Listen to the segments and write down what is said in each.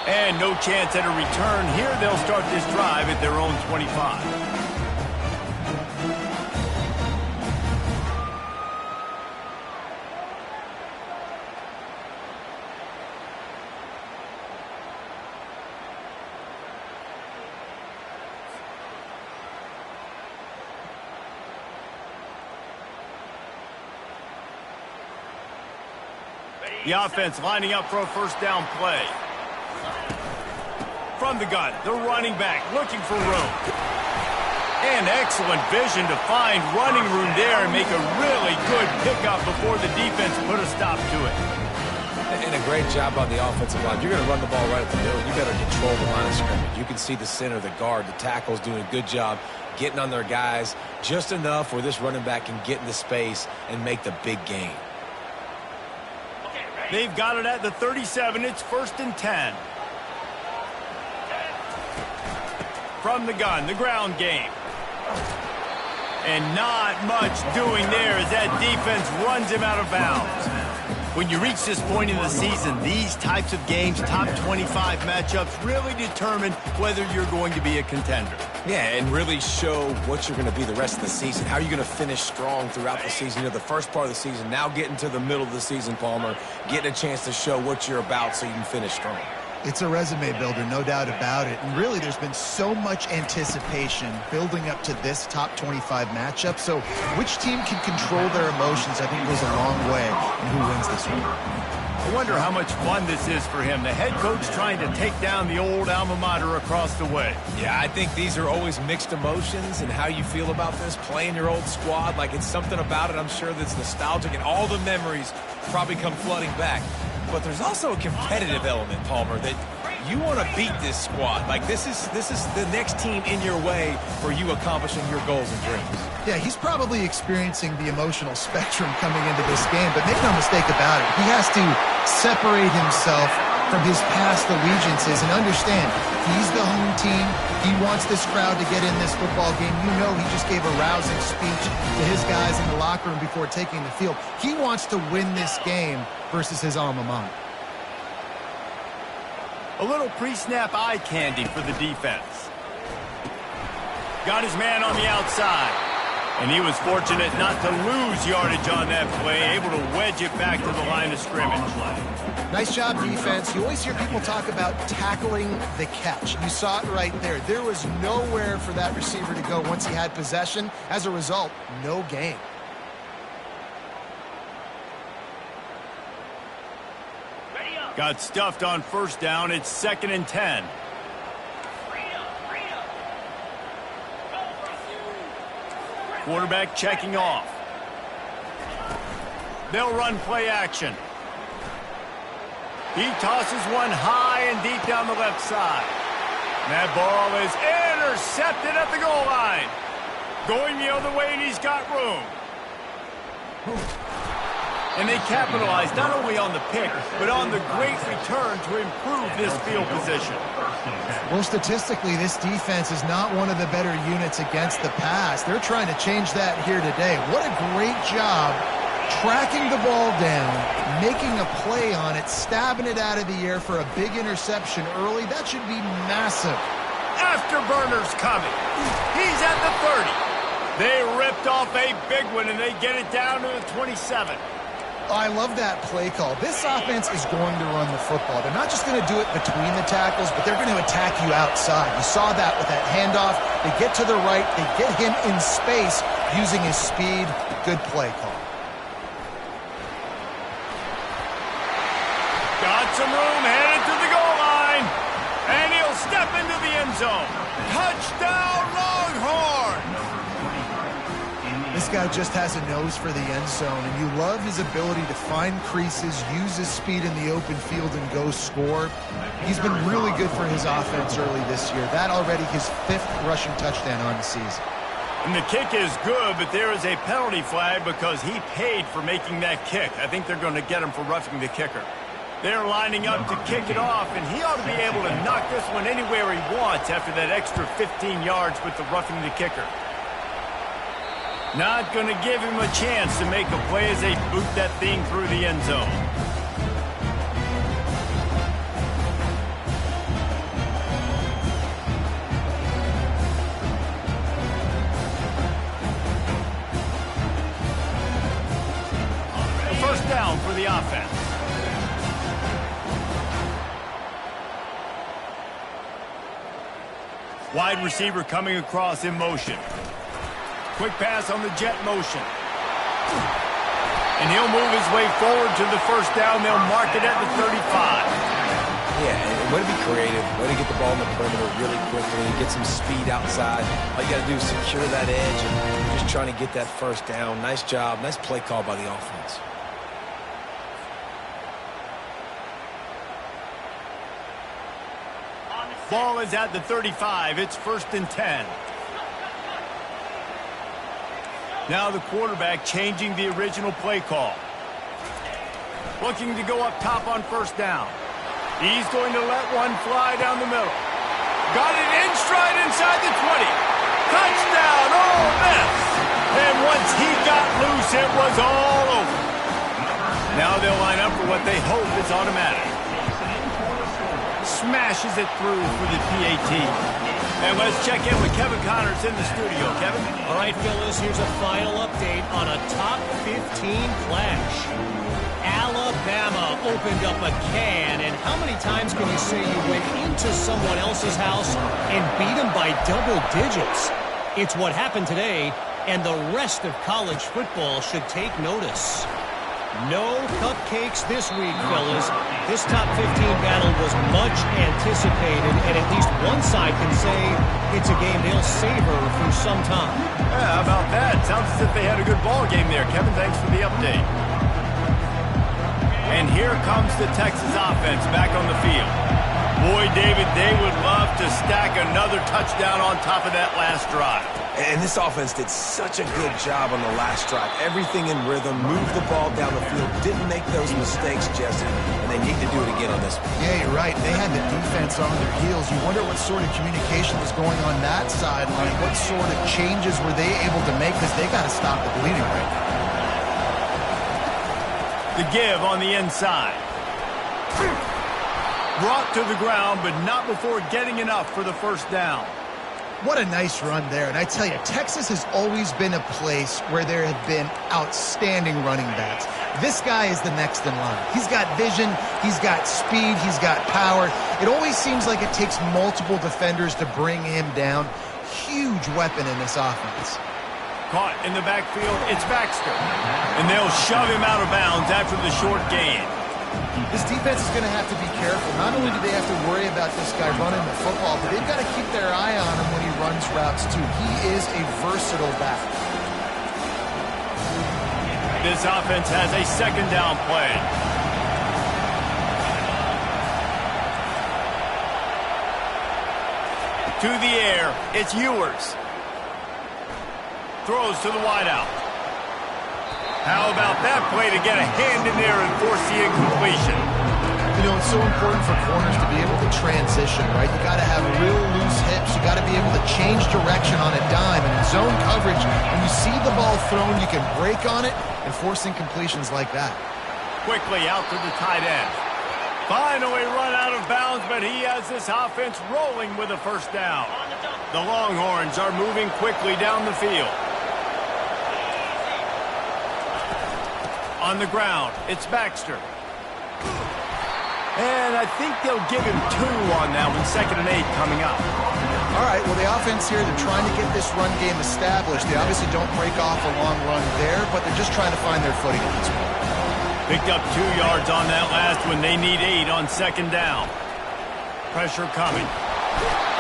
And no chance at a return here. They'll start this drive at their own 25. The offense lining up for a first down play. From the gun, the running back looking for room. And excellent vision to find running room there and make a really good pickup before the defense put a stop to it. And a great job on the offensive line. You're going to run the ball right at the middle. You better control the line of scrimmage. You can see the center, the guard, the tackles doing a good job getting on their guys just enough where this running back can get into space and make the big gain. They've got it at the 37. It's 1st and 10. From the gun, the ground game. And not much doing there as that defense runs him out of bounds. When you reach this point in the season, these types of games, top 25 matchups, really determine whether you're going to be a contender. Yeah, and really show what you're going to be the rest of the season. How are you going to finish strong throughout the season? You know, the first part of the season, now getting to the middle of the season, Palmer, getting a chance to show what you're about so you can finish strong. It's a resume builder, no doubt about it. And really, there's been so much anticipation building up to this top 25 matchup. So which team can control their emotions, I think, goes a long way in who wins this one. I wonder how much fun this is for him. The head coach trying to take down the old alma mater across the way. Yeah, I think these are always mixed emotions and how you feel about this, playing your old squad. Like, it's something about it, I'm sure, that's nostalgic, and all the memories probably come flooding back. But there's also a competitive element, Palmer, that you want to beat this squad. Like, this is the next team in your way for you accomplishing your goals and dreams. Yeah, he's probably experiencing the emotional spectrum coming into this game, but make no mistake about it. He has to separate himself from his past allegiances and understand he's the home team. He wants this crowd to get in this football game. You know, he just gave a rousing speech to his guys in the locker room before taking the field. He wants to win this game versus his alma mater. A little pre-snap eye candy for the defense. Got his man on the outside. And he was fortunate not to lose yardage on that play, able to wedge it back to the line of scrimmage. Nice job, defense. You always hear people talk about tackling the catch. You saw it right there. There was nowhere for that receiver to go once he had possession. As a result, no gain. Got stuffed on first down. It's 2nd and 10. Quarterback checking off. They'll run play action. He tosses one high and deep down the left side. That ball is intercepted at the goal line. Going the other way, and he's got room. And they capitalize not only on the pick, but on the great return to improve this field position. Well, statistically, this defense is not one of the better units against the pass. They're trying to change that here today. What a great job tracking the ball down, making a play on it, stabbing it out of the air for a big interception early. That should be massive. Afterburner's coming. He's at the 30. They ripped off a big one, and they get it down to the 27. Oh, I love that play call. This offense is going to run the football. They're not just going to do it between the tackles, but they're going to attack you outside. You saw that with that handoff. They get to the right. They get him in space using his speed. Good play call. Got some room, headed to the goal line. And he'll step into the end zone. Touchdown, Longhorns! This guy just has a nose for the end zone, and you love his ability to find creases, use his speed in the open field, and go score. He's been really good for his offense early this year. That already his 5th rushing touchdown on the season. And the kick is good, but there is a penalty flag because he paid for making that kick. I think they're going to get him for roughing the kicker. They're lining up to kick it off, and he ought to be able to knock this one anywhere he wants after that extra 15 yards with the roughing the kicker. Not going to give him a chance to make a play as they boot that thing through the end zone. Wide receiver coming across in motion. Quick pass on the jet motion. And he'll move his way forward to the first down. They'll mark it at the 35. Yeah, and way to be creative, way to get the ball in the perimeter really quickly, get some speed outside. All you got to do is secure that edge and just trying to get that first down. Nice job, nice play call by the offense. Ball is at the 35. It's 1st and 10. Now the quarterback changing the original play call. Looking to go up top on first down. He's going to let one fly down the middle. Got it in stride inside the 20. Touchdown, Ole Miss. And once he got loose, it was all over. Now they'll line up for what they hope is automatic. Smashes it through for the PAT. And let's check in with Kevin Connors in the studio. Kevin? All right, fellas, here's a final update on a top 15 clash. Alabama opened up a can, and how many times can you say you went into someone else's house and beat them by double digits? It's what happened today, and the rest of college football should take notice. No cupcakes this week, fellas. This top 15 battle was much anticipated, and at least one side can say it's a game they'll savor for some time. Yeah, how about that? Sounds as if they had a good ball game there. Kevin, thanks for the update. And here comes the Texas offense back on the field. Boy, David, they would love to stack another touchdown on top of that last drive. And this offense did such a good job on the last drive. Everything in rhythm, moved the ball down the field, didn't make those mistakes, Jesse, and they need to do it again on this one. Yeah, you're right. They had the defense on their heels. You wonder what sort of communication was going on that sideline. What sort of changes were they able to make, because they got to stop the bleeding right now. The give on the inside. Brought to the ground, but not before getting enough for the first down. What a nice run there. And I tell you, Texas has always been a place where there have been outstanding running backs. This guy is the next in line. He's got vision, he's got speed, he's got power. It always seems like it takes multiple defenders to bring him down. Huge weapon in this offense. Caught in the backfield, it's Baxter. And they'll shove him out of bounds after the short gain. This defense is going to have to be careful. Not only do they have to worry about this guy running the football, but they've got to keep their eye on him when he runs routes too. He is a versatile back. This offense has a second down play. To the air, it's Ewers. Throws to the wideout. How about that play to get a hand in there and force the incompletion? You know, it's so important for corners to be able to transition, right? You got to have real loose hips. You got to be able to change direction on a dime. And in zone coverage, when you see the ball thrown, you can break on it and force incompletions like that. Quickly out to the tight end. Finally run out of bounds, but he has this offense rolling with a first down. The Longhorns are moving quickly down the field. On the ground, it's Baxter. And I think they'll give him 2 on that one, 2nd and 8 coming up. All right, well, the offense here, they're trying to get this run game established. They obviously don't break off a long run there, but they're just trying to find their footing at this point. Picked up 2 yards on that last one. They need 8 on 2nd down. Pressure coming.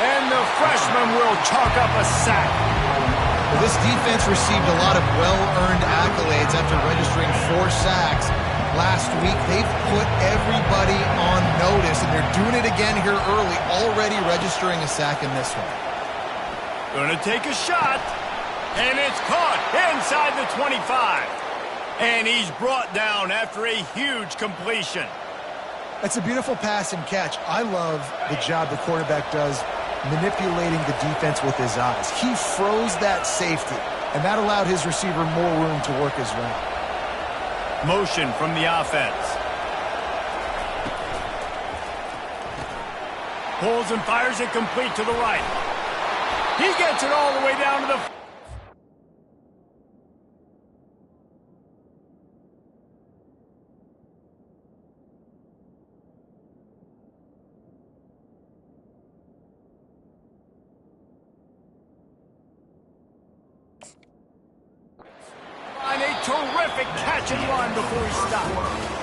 And the freshman will chalk up a sack. Well, this defense received a lot of well-earned accolades after registering 4 sacks last week. They've put everybody on notice, and they're doing it again here early, already registering a sack in this one. Gonna take a shot, and it's caught inside the 25. And he's brought down after a huge completion. That's a beautiful pass and catch. I love the job the quarterback does manipulating the defense with his eyes. He froze that safety, and that allowed his receiver more room to work his route. Motion from the offense. Pulls and fires it complete to the right. He gets it all the way down to the... terrific catch and run before he stopped.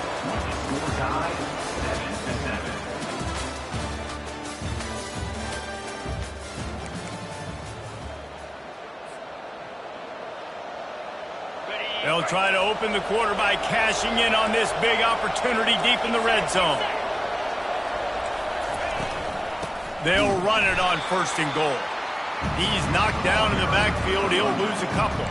They'll try to open the quarter by cashing in on this big opportunity deep in the red zone. They'll run it on 1st and goal. He's knocked down in the backfield. He'll lose a couple.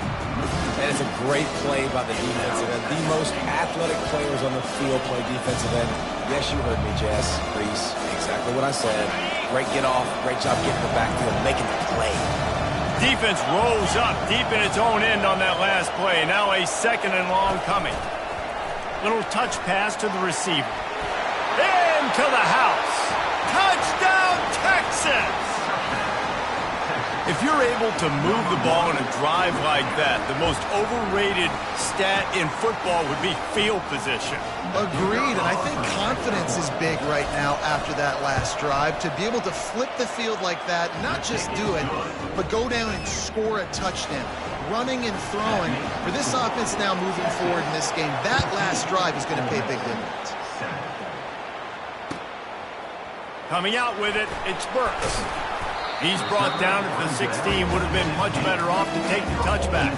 And it's a great play by the defensive end. The most athletic players on the field play defensive end. Yes, you heard me, Jess, Reese. Exactly what I said. Great get off. Great job getting the backfield, making the play. Defense rolls up deep in its own end on that last play. Now a 2nd and long coming. Little touch pass to the receiver. Into the house. Touchdown, Texas! If you're able to move the ball in a drive like that, the most overrated stat in football would be field position. Agreed, and I think confidence is big right now after that last drive. To be able to flip the field like that, not just do it, but go down and score a touchdown. Running and throwing. For this offense now moving forward in this game, that last drive is going to pay big dividends. Coming out with it, it's Burks. He's brought down at the 16, would have been much better off to take the touchback.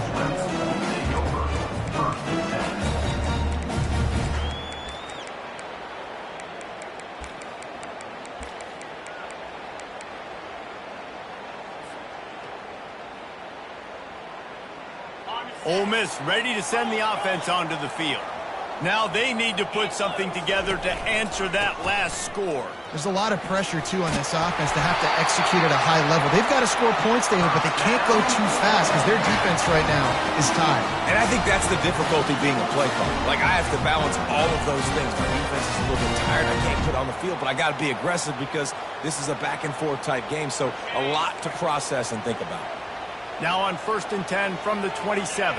Ole Miss ready to send the offense onto the field. Now they need to put something together to answer that last score. There's a lot of pressure, too, on this offense to have to execute at a high level. They've got to score points, David, but they can't go too fast because their defense right now is tired. And I think that's the difficulty being a play caller. Like, I have to balance all of those things. My defense is a little bit tired. I can't put on the field, but I got to be aggressive because this is a back-and-forth type game, so a lot to process and think about. Now on 1st and 10 from the 27.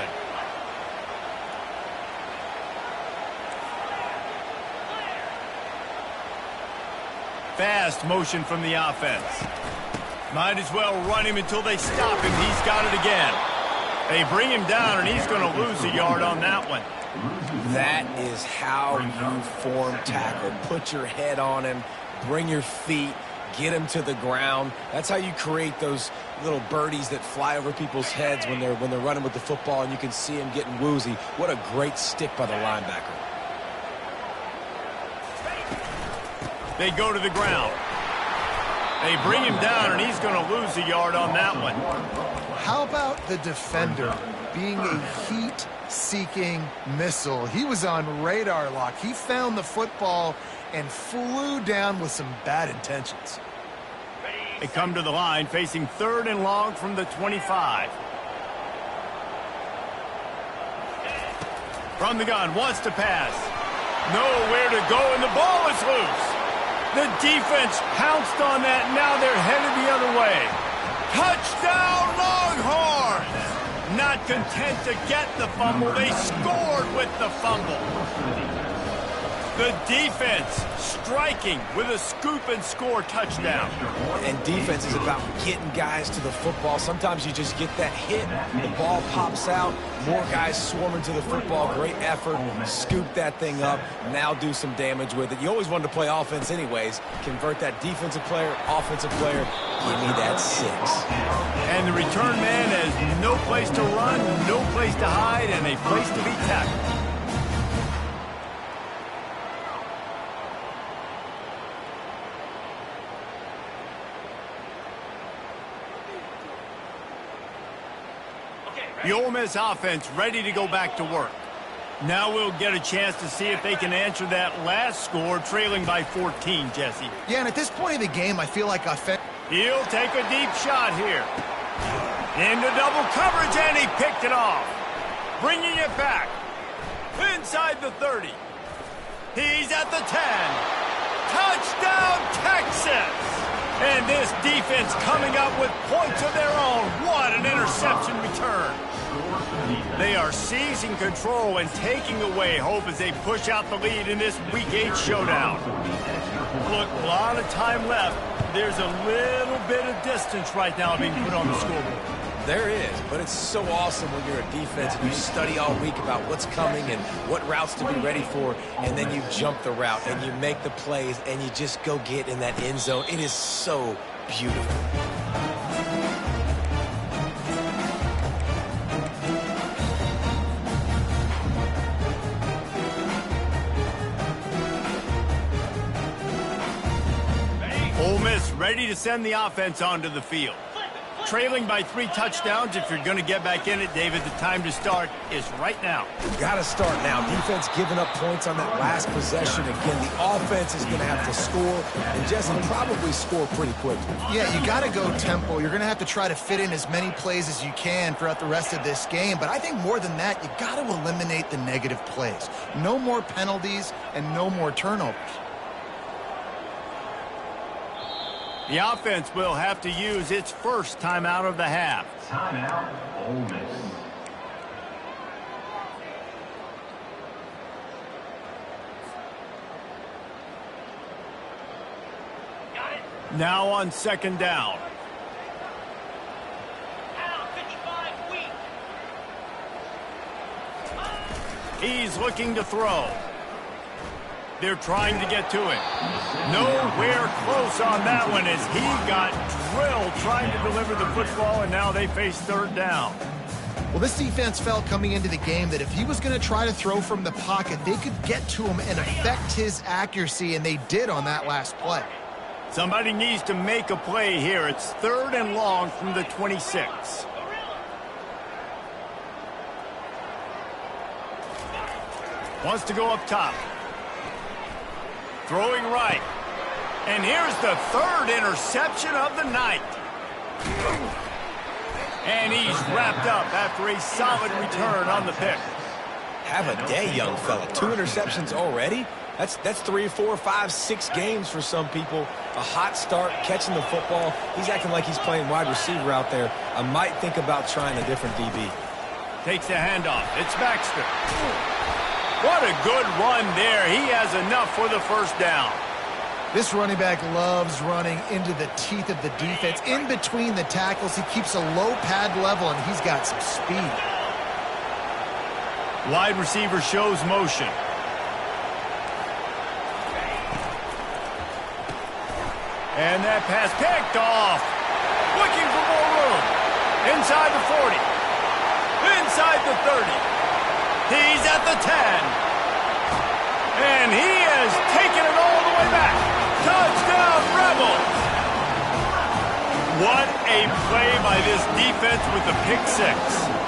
Fast motion from the offense. Might as well run him until they stop him. He's got it again. They bring him down, and he's going to lose a yard on that one. That is how you form tackle. Put your head on him, bring your feet, get him to the ground. That's how you create those little birdies that fly over people's heads when they're running with the football, and you can see him getting woozy. What a great stick by the linebacker. They go to the ground. They bring him down, and he's going to lose a yard on that one. How about the defender being a heat-seeking missile? He was on radar lock. He found the football and flew down with some bad intentions. They come to the line facing 3rd and long from the 25. From the gun, wants to pass. Nowhere to go, and the ball is loose. The defense pounced on that. Now they're headed the other way. Touchdown, Longhorns! Not content to get the fumble, they scored with the fumble. The defense striking with a scoop and score touchdown. And defense is about getting guys to the football. Sometimes you just get that hit, the ball pops out, more guys swarming to the football. Great effort, scoop that thing up, now do some damage with it. You always wanted to play offense anyways. Convert that defensive player, offensive player, give me that 6. And the return man has no place to run, no place to hide, and a place to be tackled. The Ole Miss offense ready to go back to work. Now we'll get a chance to see if they can answer that last score, trailing by 14, Jesse. Yeah, and at this point of the game, I feel like he'll take a deep shot here. Into double coverage, and he picked it off. Bringing it back. Inside the 30. He's at the 10. Touchdown, Texas! And this defense coming up with points of their own. What an interception return. They are seizing control and taking away hope as they push out the lead in this Week 8 showdown. Look, a lot of time left. There's a little bit of distance right now being put on the scoreboard. There is, but it's so awesome when you're a defense and you study all week about what's coming and what routes to be ready for, and then you jump the route and you make the plays and you just go get in that end zone. It is so beautiful. Ole Miss ready to send the offense onto the field. Trailing by 3 touchdowns. If you're going to get back in it, David, the time to start is right now. Got to start now. Defense giving up points on that last possession. Again, the offense is going to have to score, and Jesse probably score pretty quickly. Yeah, you got to go tempo. You're going to have to try to fit in as many plays as you can throughout the rest of this game. But I think more than that, you got to eliminate the negative plays. No more penalties and no more turnovers. The offense will have to use its first timeout of the half. Timeout, Ole Miss. Now on second down. He's looking to throw. They're trying to get to him. Nowhere close on that one as he got drilled trying to deliver the football, and now they face third down. Well, this defense felt coming into the game that if he was going to try to throw from the pocket, they could get to him and affect his accuracy, and they did on that last play. Somebody needs to make a play here. It's third and long from the 26. Wants to go up top. Throwing right. And here's the third interception of the night. And he's wrapped up after a solid return on the pick. Have a day, young fella. 2 interceptions already? That's 3, 4, 5, 6 games for some people. A hot start, catching the football. He's acting like he's playing wide receiver out there. I might think about trying a different DB. Takes the handoff. It's Baxter. What a good run there. He has enough for the first down. This running back loves running into the teeth of the defense. In between the tackles, he keeps a low pad level, and he's got some speed. Wide receiver shows motion. And that pass picked off. Looking for more room. Inside the 40. Inside the 30. He's at the 10. And he has taken it all the way back. Touchdown, Rebels. What a play by this defense with the pick 6.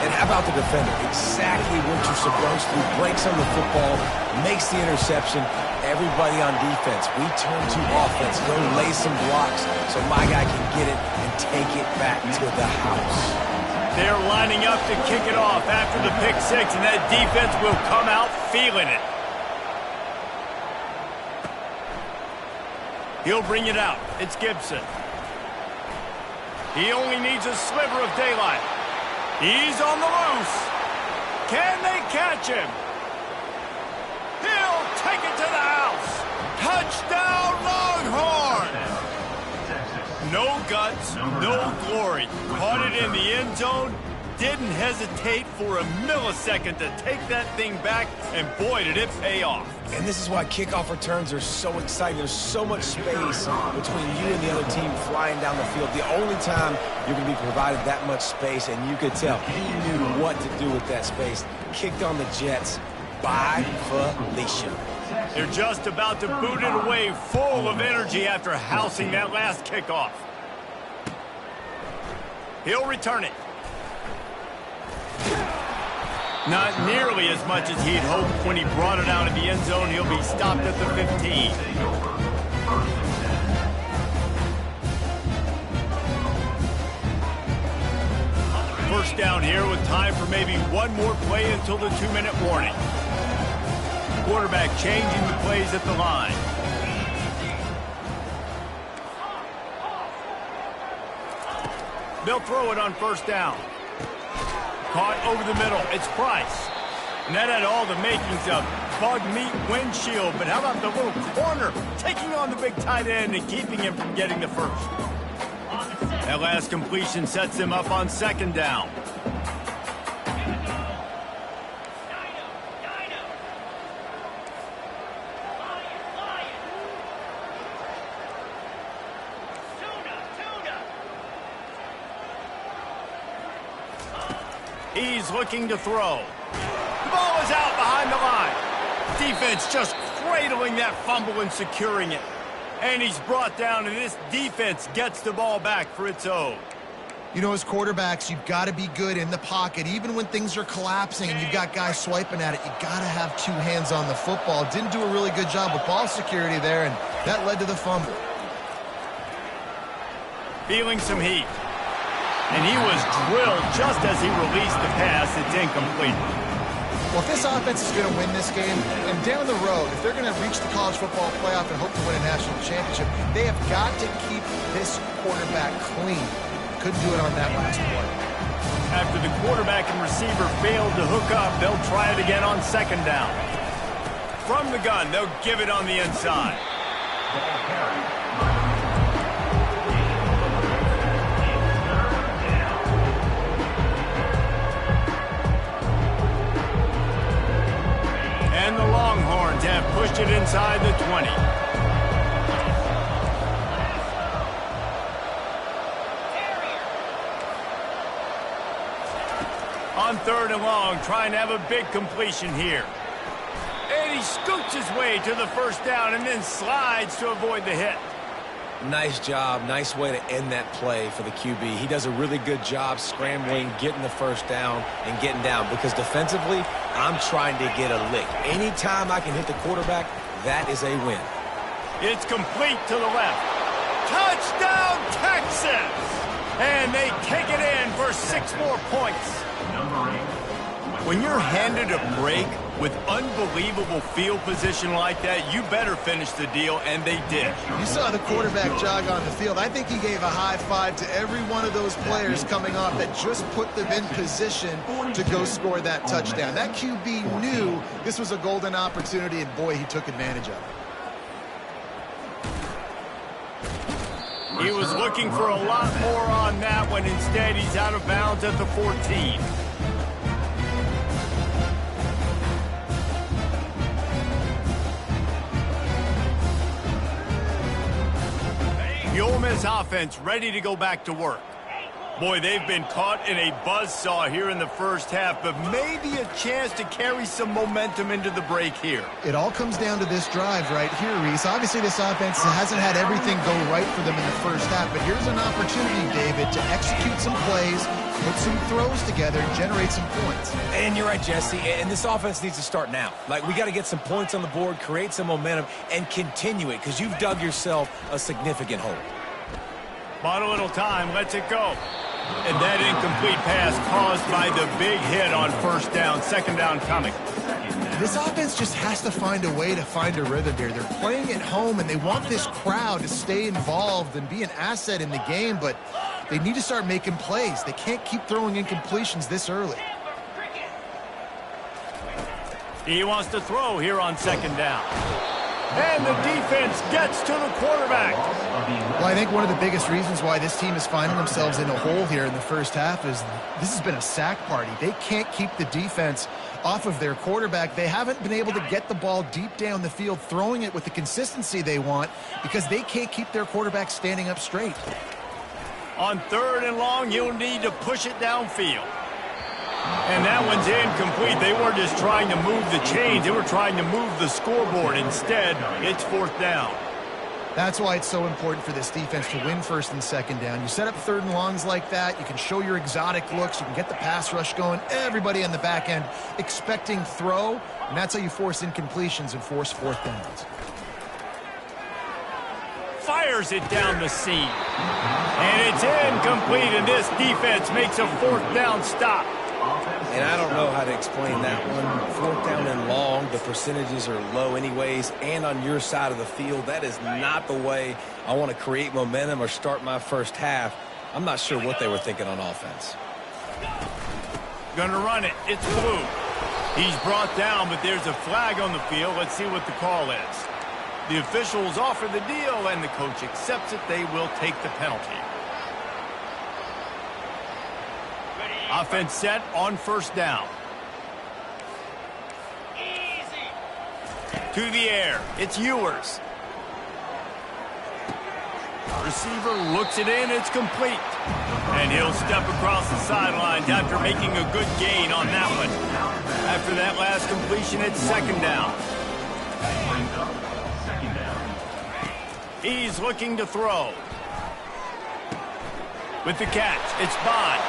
And how about the defender? Exactly what you're supposed to do. Breaks on the football, makes the interception. Everybody on defense, we turn to offense. Go lay some blocks so my guy can get it and take it back to the house. They're lining up to kick it off after the pick 6, and that defense will come out feeling it. He'll bring it out. It's Gibson. He only needs a sliver of daylight. He's on the loose. Can they catch him? He'll take it to the house. Touchdown, Longhorn! No guts, no glory. Caught it in the end zone. Didn't hesitate for a millisecond to take that thing back, and boy, did it pay off. And this is why kickoff returns are so exciting. There's so much space between you and the other team flying down the field. The only time you're going to be provided that much space, and you could tell he knew what to do with that space. Kicked on the Jets by Felicia. They're just about to boot it away, full of energy after housing that last kickoff. He'll return it. Not nearly as much as he'd hoped when he brought it out of the end zone. He'll be stopped at the 15. First down here with time for maybe one more play until the 2-minute warning. Quarterback changing the plays at the line. They'll throw it on first down. Caught over the middle. It's Price. And that had all the makings of bug meat windshield. But how about the little corner taking on the big tight end and keeping him from getting the first? That last completion sets him up on second down. He's looking to throw. The ball is out behind the line. Defense just cradling that fumble and securing it. And he's brought down, and this defense gets the ball back for its own. You know, as quarterbacks, you've got to be good in the pocket. Even when things are collapsing and you've got guys swiping at it, you've got to have two hands on the football. Didn't do a really good job with ball security there, and that led to the fumble. Feeling some heat. And he was drilled just as he released the pass. It's incomplete. Well, if this offense is going to win this game, and down the road, if they're going to reach the college football playoff and hope to win a national championship, they have got to keep this quarterback clean. Couldn't do it on that last play. After the quarterback and receiver failed to hook up, they'll try it again on second down. From the gun, they'll give it on the inside. And the Longhorns have pushed it inside the 20. On third and long, trying to have a big completion here. And he scoots his way to the first down and then slides to avoid the hit. Nice job. Nice way to end that play for the QB. He does a really good job scrambling, getting the first down, and getting down. Because defensively, I'm trying to get a lick. Anytime I can hit the quarterback, that is a win. It's complete to the left. Touchdown, Texas! And they take it in for 6 more points. When you're handed a break with unbelievable field position like that, you better finish the deal, and they did. You saw the quarterback jog on the field. I think he gave a high five to every one of those players coming off that just put them in position to go score that touchdown. That QB knew this was a golden opportunity, and boy, he took advantage of it. He was looking for a lot more on that one. Instead, he's out of bounds at the 14. The Ole Miss offense ready to go back to work. Boy, they've been caught in a buzzsaw here in the first half, but maybe a chance to carry some momentum into the break here. It all comes down to this drive right here, Reese. Obviously, this offense hasn't had everything go right for them in the first half, but here's an opportunity, David, to execute some plays, put some throws together, and generate some points. And you're right, Jesse, and this offense needs to start now. Like, we got to get some points on the board, create some momentum, and continue it, because you've dug yourself a significant hole. Bought a little time, lets it go. And that incomplete pass caused by the big hit on first down, second down coming. This offense just has to find a way to find a rhythm here. They're playing at home, and they want this crowd to stay involved and be an asset in the game, but they need to start making plays. They can't keep throwing incompletions this early. He wants to throw here on second down. And the defense gets to the quarterback. Well, I think one of the biggest reasons why this team is finding themselves in a hole here in the first half is this has been a sack party. They can't keep the defense off of their quarterback. They haven't been able to get the ball deep down the field, throwing it with the consistency they want because they can't keep their quarterback standing up straight. On third and long, you'll need to push it downfield. And that one's incomplete. They weren't just trying to move the chains. They were trying to move the scoreboard. Instead, it's fourth down. That's why it's so important for this defense to win first and second down. You set up third and longs like that. You can show your exotic looks. You can get the pass rush going. Everybody on the back end expecting throw. And that's how you force incompletions and force fourth downs. Fires it down the seam. And it's incomplete. And this defense makes a fourth down stop. And I don't know how to explain that one. Fourth down and long, the percentages are low anyways, and on your side of the field, that is not the way I want to create momentum or start my first half. I'm not sure what they were thinking on offense. Gonna run it. It's blue. He's brought down, but there's a flag on the field. Let's see what the call is. The officials offer the deal, and the coach accepts it. They will take the penalty. Offense set on first down. To the air. It's Ewers. Receiver looks it in. It's complete. And he'll step across the sidelines after making a good gain on that one. After that last completion, it's second down. He's looking to throw. With the catch, it's Bond.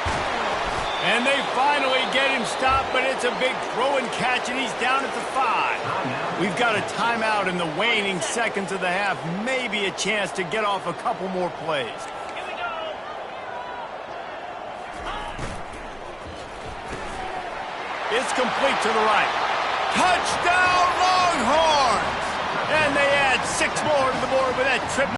And they finally get him stopped, but it's a big throw and catch, and he's down at the 5. We've got a timeout in the waning seconds of the half. Maybe a chance to get off a couple more plays. Here we go. It's complete to the right. Touchdown, Longhorns! And they add 6 more to the board with that trip.